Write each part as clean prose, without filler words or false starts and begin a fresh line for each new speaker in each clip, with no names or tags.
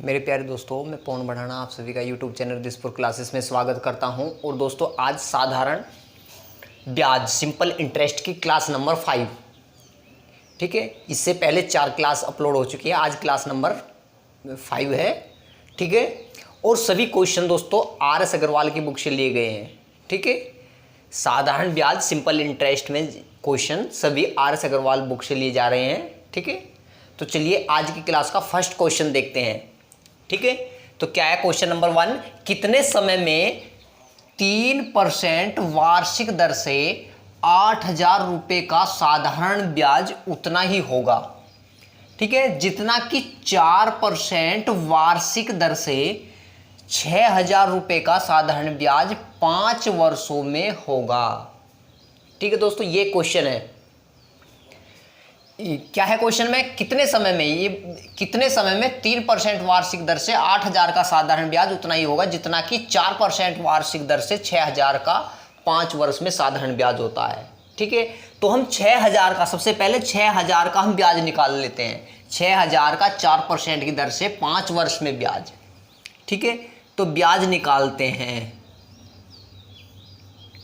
मेरे प्यारे दोस्तों, मैं पवन बढ़ाना आप सभी का यूट्यूब चैनल दिसपुर क्लासेस में स्वागत करता हूं। और दोस्तों, आज साधारण ब्याज सिंपल इंटरेस्ट की क्लास नंबर 5, ठीक है। इससे पहले 4 क्लास अपलोड हो चुकी है, आज क्लास नंबर 5 है, ठीक है। और सभी क्वेश्चन दोस्तों RS अग्रवाल की बुक से लिए गए हैं, ठीक है। साधारण ब्याज सिंपल इंटरेस्ट में क्वेश्चन सभी RS अग्रवाल बुक से लिए जा रहे हैं, ठीक है। तो चलिए आज की क्लास का फर्स्ट क्वेश्चन देखते हैं, ठीक है। तो क्या है क्वेश्चन नंबर 1, कितने समय में 3% वार्षिक दर से 8,000 रुपये का साधारण ब्याज उतना ही होगा, ठीक है, जितना कि 4% वार्षिक दर से 6,000 रुपये का साधारण ब्याज 5 वर्षों में होगा, ठीक है। दोस्तों ये क्वेश्चन है, क्या है क्वेश्चन में, कितने समय में, ये कितने समय में 3% वार्षिक दर से 8,000 का साधारण ब्याज उतना ही होगा जितना कि 4% वार्षिक दर से 6,000 का 5 वर्ष में साधारण ब्याज होता है, ठीक है। तो हम 6,000 का, सबसे पहले 6,000 का हम ब्याज निकाल लेते हैं। 6,000 का 4% की दर से 5 वर्ष में ब्याज, ठीक है। तो ब्याज निकालते हैं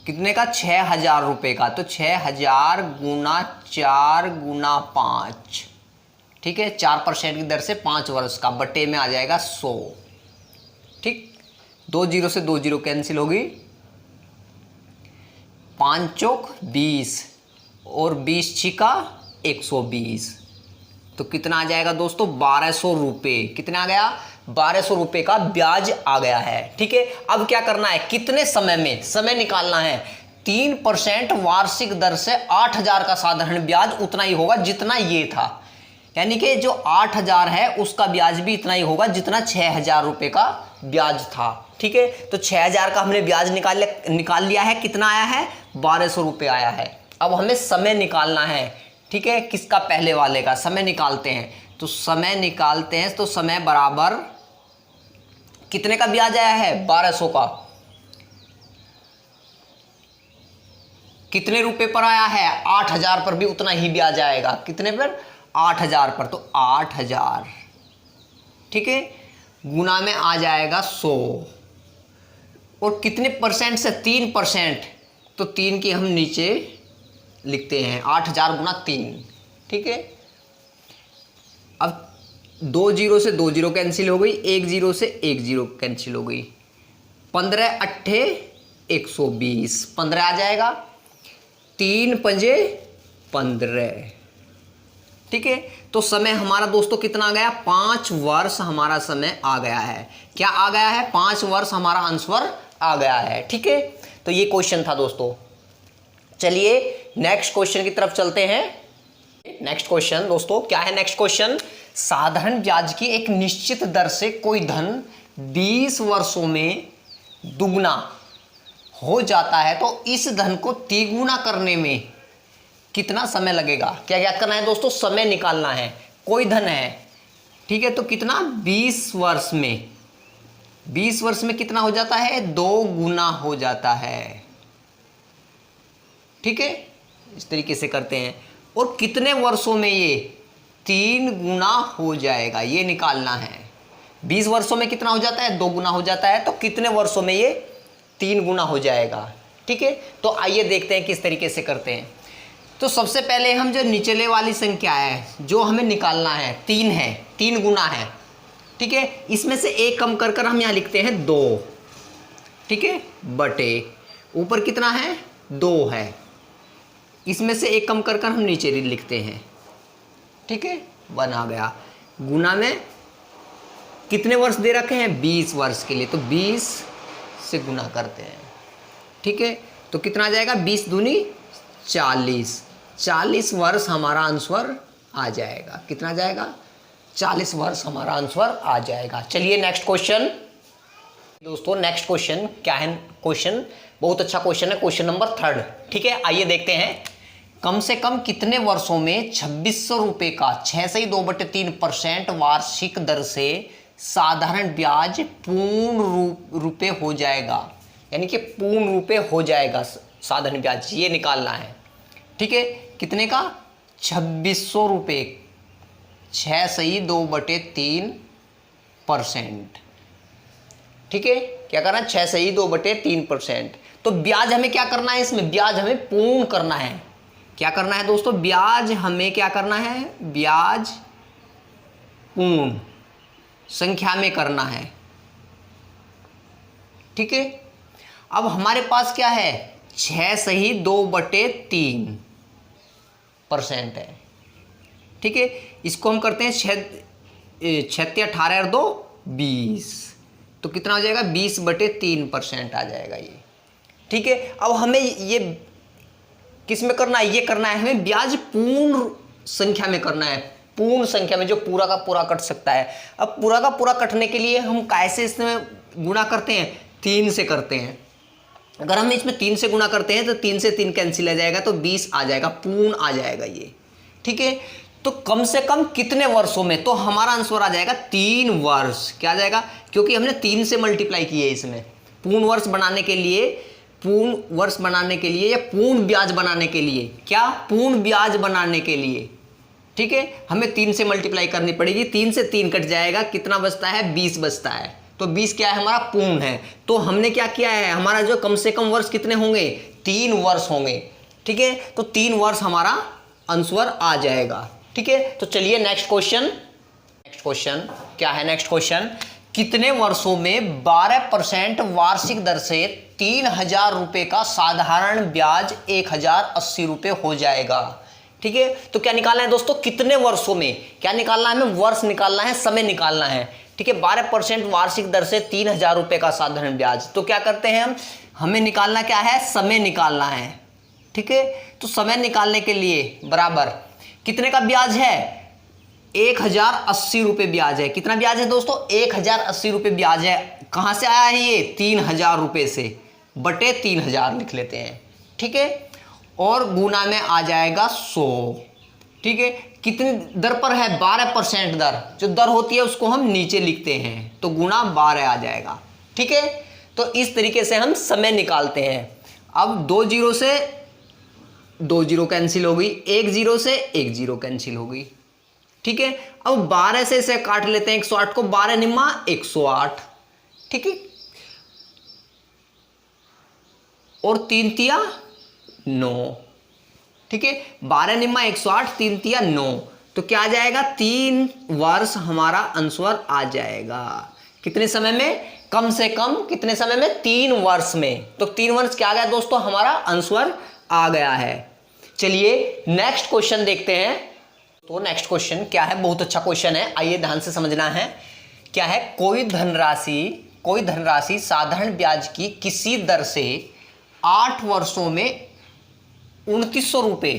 कितने का, 6,000 रुपये का। तो 6,000 गुना 4 गुना 5, ठीक है, 4% की दर से 5 वर्ष का, बटे में आ जाएगा 100, ठीक। 2 जीरो से 2 जीरो कैंसिल होगी, 5 चौक 20 और 20 छिका 120। तो कितना आ जाएगा दोस्तों, 1,200 रुपये। कितना आ गया, 1,200 रुपये का ब्याज आ गया है, ठीक है। अब क्या करना है, कितने समय में, समय निकालना है। 3% वार्षिक दर से 8,000 का साधारण ब्याज उतना ही होगा जितना ये था, यानी कि जो 8,000 है उसका ब्याज भी इतना ही होगा जितना 6,000 रुपये का ब्याज था, ठीक है। तो 6,000 का हमने ब्याज निकाल लिया है, कितना आया है, 1,200 रुपये आया है। अब हमें समय निकालना है, ठीक है, किसका, पहले वाले का। समय निकालते हैं, तो समय निकालते हैं, तो समय बराबर कितने का ब्याज आया है, 1,200 का। कितने रुपए पर आया है, 8,000 पर भी उतना ही ब्याज आएगा। कितने पर, 8,000 पर। तो 8,000, ठीक है, गुना में आ जाएगा 100। और कितने परसेंट से, 3%। तो 3 की हम नीचे लिखते हैं, 8,000 गुना 3, ठीक है। अब 2 जीरो से 2 जीरो कैंसिल हो गई, 1 जीरो से 1 जीरो कैंसिल हो गई, 15 अट्ठे 120, 15 आ जाएगा, 3 पंजे 15, ठीक है। तो समय हमारा दोस्तों कितना आ गया, 5 वर्ष हमारा समय आ गया है। क्या आ गया है, 5 वर्ष हमारा आंसर आ गया है, ठीक है। तो ये क्वेश्चन था दोस्तों। चलिए नेक्स्ट क्वेश्चन की तरफ चलते हैं। नेक्स्ट क्वेश्चन दोस्तों, क्या है नेक्स्ट क्वेश्चन, साधारण ब्याज की एक निश्चित दर से कोई धन 20 वर्षों में दुगना हो जाता है, तो इस धन को तिगुना करने में कितना समय लगेगा। क्या क्या करना है दोस्तों, समय निकालना है। कोई धन है, ठीक है, तो कितना, 20 वर्ष में, 20 वर्ष में कितना हो जाता है, 2 गुना हो जाता है, ठीक है। इस तरीके से करते हैं। और कितने वर्षों में ये 3 गुना हो जाएगा, ये निकालना है। 20 वर्षों में कितना हो जाता है, 2 गुना हो जाता है, तो कितने वर्षों में ये 3 गुना हो जाएगा, ठीक है। तो आइए देखते हैं किस तरीके से करते हैं। तो सबसे पहले हम जो निचले वाली संख्या है जो हमें निकालना है, 3 है, 3 गुना है, ठीक है। इसमें से 1 कम कर कर हम यहाँ लिखते हैं 2, ठीक है, बटे ऊपर कितना है, 2 है, इसमें से 1 कम कर कर हम नीचे लिखते हैं, ठीक है, 1 आ गया। गुना में कितने वर्ष दे रखे हैं, 20 वर्ष के लिए, तो 20 से गुना करते हैं, ठीक है। तो कितना आ जाएगा, 20 दूनी 40, 40 वर्ष हमारा आंसर आ जाएगा। कितना आ जाएगा, 40 वर्ष हमारा आंसर आ जाएगा। चलिए नेक्स्ट क्वेश्चन दोस्तों, नेक्स्ट क्वेश्चन क्या है, क्वेश्चन बहुत अच्छा क्वेश्चन है, क्वेश्चन नंबर 3, ठीक है। आइए देखते हैं, कम से कम कितने वर्षों में 2,600 रुपये का 6 से 2/3% वार्षिक दर से साधारण ब्याज पूर्ण रूपे हो जाएगा, यानी कि पूर्ण रूपे हो जाएगा साधारण ब्याज, ये निकालना है, ठीक है। कितने का, 2,600 रुपये, 6 सही 2/3 परसेंट। ठीक है, क्या करना है, 6 सही 2/3%। तो ब्याज हमें क्या करना है, इसमें ब्याज हमें पूर्ण करना है। क्या करना है दोस्तों, ब्याज हमें क्या करना है, ब्याज पूर्ण संख्या में करना है। ठीक है, अब हमारे पास क्या है, 6 सही 2/3% है। ठीक है, इसको हम करते हैं 6 18 और 2 20, तो कितना हो जाएगा, 20/3% आ जाएगा ये। ठीक है, अब हमें ये किस में करना है, ये करना है हमें ब्याज पूर्ण संख्या में करना है, पूर्ण संख्या में जो पूरा का पूरा कट सकता है। अब पूरा का पूरा कटने के लिए हम कैसे इसमें गुणा करते हैं, 3 से करते हैं। अगर हम इसमें 3 से गुणा करते हैं तो 3 से 3 कैंसिल आ जाएगा, तो 20 आ जाएगा, पूर्ण आ जाएगा ये। ठीक है, तो कम से कम कितने वर्षों में, तो हमारा आंसर आ जाएगा 3 वर्ष। क्या आ जाएगा, क्योंकि हमने 3 से मल्टीप्लाई किए इसमें। पूर्ण वर्ष बनाने के लिए, पूर्ण वर्ष बनाने के लिए या पूर्ण ब्याज बनाने के लिए, क्या, पूर्ण ब्याज बनाने के लिए। ठीक है, हमें 3 से मल्टीप्लाई करनी पड़ेगी, 3 से 3 कट जाएगा, कितना बचता है, 20 बचता है। तो 20 क्या है, हमारा पूर्ण है। तो हमने क्या किया है, हमारा जो कम से कम वर्ष कितने होंगे, 3 वर्ष होंगे। ठीक है, तो 3 वर्ष हमारा आंसर आ जाएगा। ठीक है, तो चलिए नेक्स्ट क्वेश्चन। नेक्स्ट क्वेश्चन क्या है, नेक्स्ट क्वेश्चन, कितने वर्षों में 12% वार्षिक दर से 3000 रुपये का साधारण ब्याज 1080 रुपये हो जाएगा। ठीक है, तो क्या निकालना है दोस्तों, कितने वर्षों में, क्या निकालना है, हमें वर्ष निकालना है, समय निकालना है। ठीक है, 12% वार्षिक दर से 3000 रुपये का साधारण ब्याज, तो क्या करते हैं हम, हमें निकालना क्या है, समय निकालना है। ठीक है, तो समय निकालने के लिए बराबर कितने का ब्याज है, 1080 रुपये ब्याज है। कितना ब्याज है दोस्तों, 1080 रुपये ब्याज है। कहाँ से आया है ये, 3000 रुपये से, बटे 3000 लिख लेते हैं। ठीक है, और गुना में आ जाएगा 100। ठीक है, कितनी दर पर है, 12% दर, जो दर होती है उसको हम नीचे लिखते हैं, तो गुना 12 आ जाएगा। ठीक है, तो इस तरीके से हम समय निकालते हैं। अब 2 जीरो से 2 जीरो कैंसिल हो गई, 1 जीरो से 1 जीरो कैंसिल हो गई। ठीक है, अब 12 से इसे काट लेते हैं, 108 को, 12 निम्मा 108। ठीक है, और 3 तिया 9। ठीक है, 12 निम्मा 108, 3 तिया 9, तो क्या आ जाएगा, 3 वर्ष हमारा आंसर आ जाएगा। कितने समय में, कम से कम कितने समय में, 3 वर्ष में। तो 3 वर्ष क्या आ गया दोस्तों, हमारा आंसर आ गया है। चलिए नेक्स्ट क्वेश्चन देखते हैं। तो नेक्स्ट क्वेश्चन क्या है, बहुत अच्छा क्वेश्चन है, आइए ध्यान से समझना है। क्या है, कोई धनराशि साधारण ब्याज की किसी दर से 8 वर्षों में 2900 रुपये,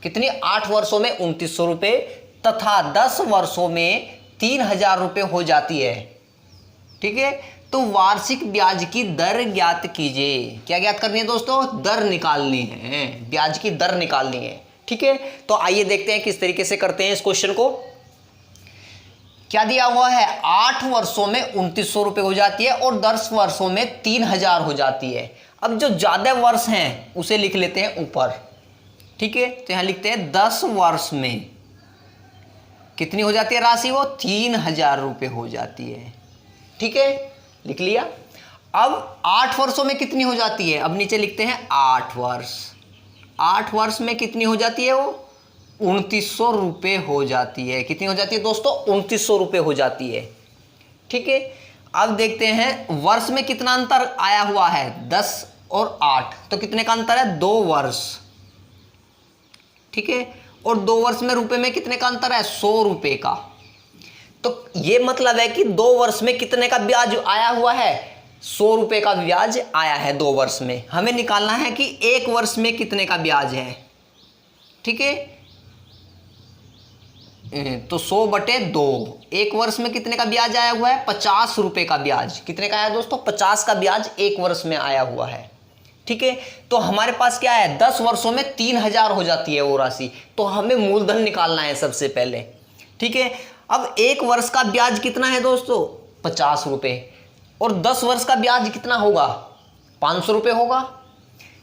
कितनी, 8 वर्षों में 2900 रुपये तथा 10 वर्षों में 3000 रुपये हो जाती है। ठीक है, तो वार्षिक ब्याज की दर ज्ञात कीजिए। क्या ज्ञात करनी है दोस्तों, दर निकालनी है, ब्याज की दर निकालनी है। ठीक है, तो आइए देखते हैं किस तरीके से करते हैं इस क्वेश्चन को। क्या दिया हुआ है, 8 वर्षों में 2900 रुपये हो जाती है और 10 वर्षों में 3000 हो जाती है। अब जो ज्यादा वर्ष हैं उसे लिख लेते हैं ऊपर। ठीक है, तो यहां लिखते हैं 10 वर्ष में कितनी हो जाती है राशि, वो 3000 रुपये हो जाती है। ठीक है, लिख लिया। अब 8 वर्षों में कितनी हो जाती है, अब नीचे लिखते हैं 8 वर्ष। 8 वर्ष में कितनी हो जाती है, वो 2900 रुपये हो जाती है। कितनी हो जाती है दोस्तों, 2900 रुपये हो जाती है। ठीक है, अब देखते हैं वर्ष में कितना अंतर आया हुआ है, 10 और 8, तो कितने का अंतर है, 2 वर्ष। ठीक है, और 2 वर्ष में रुपए में कितने का अंतर है, 100 रुपये का। तो ये मतलब है कि 2 वर्ष में कितने का ब्याज आया हुआ है, 100 रुपये का ब्याज आया है 2 वर्ष में। हमें निकालना है कि 1 वर्ष में कितने का ब्याज है। ठीक है, तो 100/2, 1 वर्ष में कितने का ब्याज आया हुआ है, 50 रुपये का ब्याज। कितने का आया दोस्तों, 50 का ब्याज 1 वर्ष में आया हुआ है। ठीक है, तो हमारे पास क्या है, 10 वर्षों में 3000 हो जाती है वो राशि, तो हमें मूलधन निकालना है सबसे पहले। ठीक है, अब 1 वर्ष का ब्याज कितना है दोस्तों, 50 रुपये, और 10 वर्ष का ब्याज कितना होगा, 500 रुपये होगा,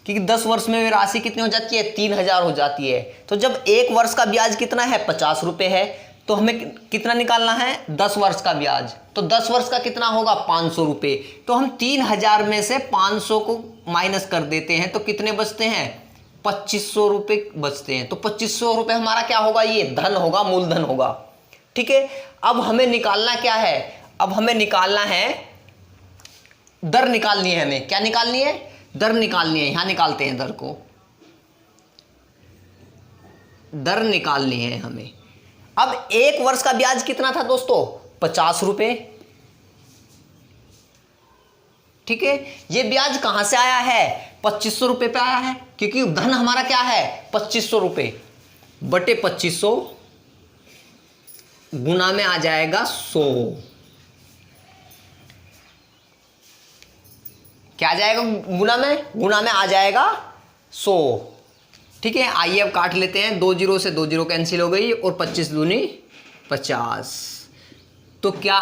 क्योंकि 10 वर्ष में राशि कितनी हो जाती है, 3000 हो जाती है। तो जब 1 वर्ष का ब्याज कितना है, 50 रुपये है, तो हमें कितना निकालना है, 10 वर्ष का ब्याज। तो 10 वर्ष का कितना होगा, 500 रुपये। तो हम 3000 में से 500 को माइनस कर देते हैं तो कितने बचते हैं, 2500 रुपये बचते हैं। तो 2500 रुपये हमारा क्या होगा, ये धन होगा, मूलधन होगा। ठीक है, अब हमें निकालना क्या है, अब हमें निकालना है दर निकालनी है। हमें क्या निकालनी है, दर निकालनी है। यहां निकालते हैं दर को, दर निकालनी है हमें। अब 1 वर्ष का ब्याज कितना था दोस्तों, 50 रुपये। ठीक है, ये ब्याज कहां से आया है, 2500 रुपये पे आया है, क्योंकि धन हमारा क्या है, 2500 रुपये बटे 2500 गुना में आ जाएगा 100। क्या आ जाएगा गुना में आ जाएगा 100। ठीक है, आइए अब काट लेते हैं। 2 जीरो से 2 जीरो कैंसिल हो गई और 25 दूनी 50। तो क्या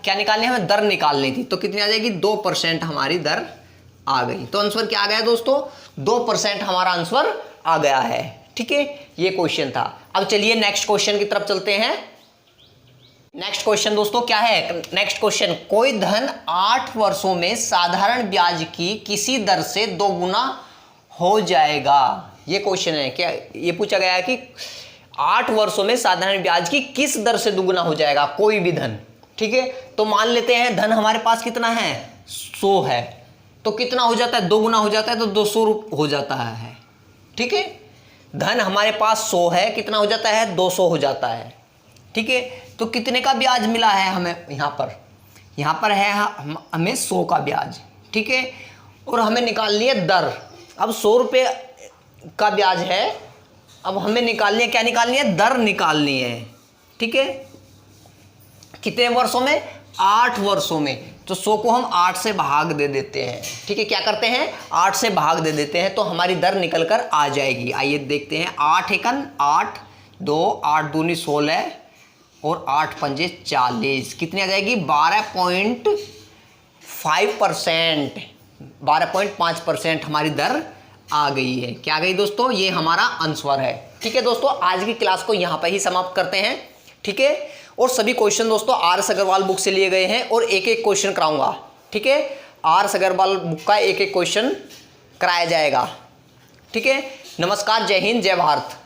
निकालनी है, हमें दर निकालनी थी। तो कितनी आ जाएगी, 2% हमारी दर आ गई। तो आंसर क्या आ गया दोस्तों, 2% हमारा आंसर आ गया है। ठीक है, ये क्वेश्चन था। अब चलिए नेक्स्ट क्वेश्चन की तरफ चलते हैं। नेक्स्ट क्वेश्चन दोस्तों क्या है, नेक्स्ट क्वेश्चन, कोई धन 8 वर्षों में साधारण ब्याज की किसी दर से 2 गुना हो जाएगा। ये क्वेश्चन है, क्या ये पूछा गया है कि 8 वर्षों में साधारण ब्याज की किस दर से दुगुना हो जाएगा कोई भी धन। ठीक है, तो मान लेते हैं धन हमारे पास कितना है, 100 है। तो कितना हो जाता है, 2 गुना हो जाता है तो 200 हो जाता है। ठीक है, धन हमारे पास 100 है, कितना हो जाता है, 200 हो जाता है। ठीक है, तो कितने का ब्याज मिला है हमें, यहाँ पर है हमें 100 का ब्याज। ठीक है, और हमें निकालनी है दर। अब 100 रुपये का ब्याज है, अब हमें निकालनी है, क्या निकालनी है, दर निकालनी है। ठीक है, कितने वर्षों में, 8 वर्षों में। तो 100 को हम 8 से भाग दे देते हैं। ठीक है, क्या करते हैं, 8 से भाग दे देते हैं तो हमारी दर निकल कर आ जाएगी। आइए देखते हैं, 8 एकन 8, 2 8 दूनी 16 और 8 पंजे 40, कितनी आ जाएगी, 12.5%, 12.5% हमारी दर आ गई है। क्या आ गई दोस्तों, ये हमारा आंसर है। ठीक है दोस्तों, आज की क्लास को यहाँ पर ही समाप्त करते हैं। ठीक है, और सभी क्वेश्चन दोस्तों RS अग्रवाल बुक से लिए गए हैं और एक एक क्वेश्चन कराऊंगा। ठीक है, RS अग्रवाल बुक का एक एक क्वेश्चन कराया जाएगा। ठीक है, नमस्कार, जय हिंद, जय भारत।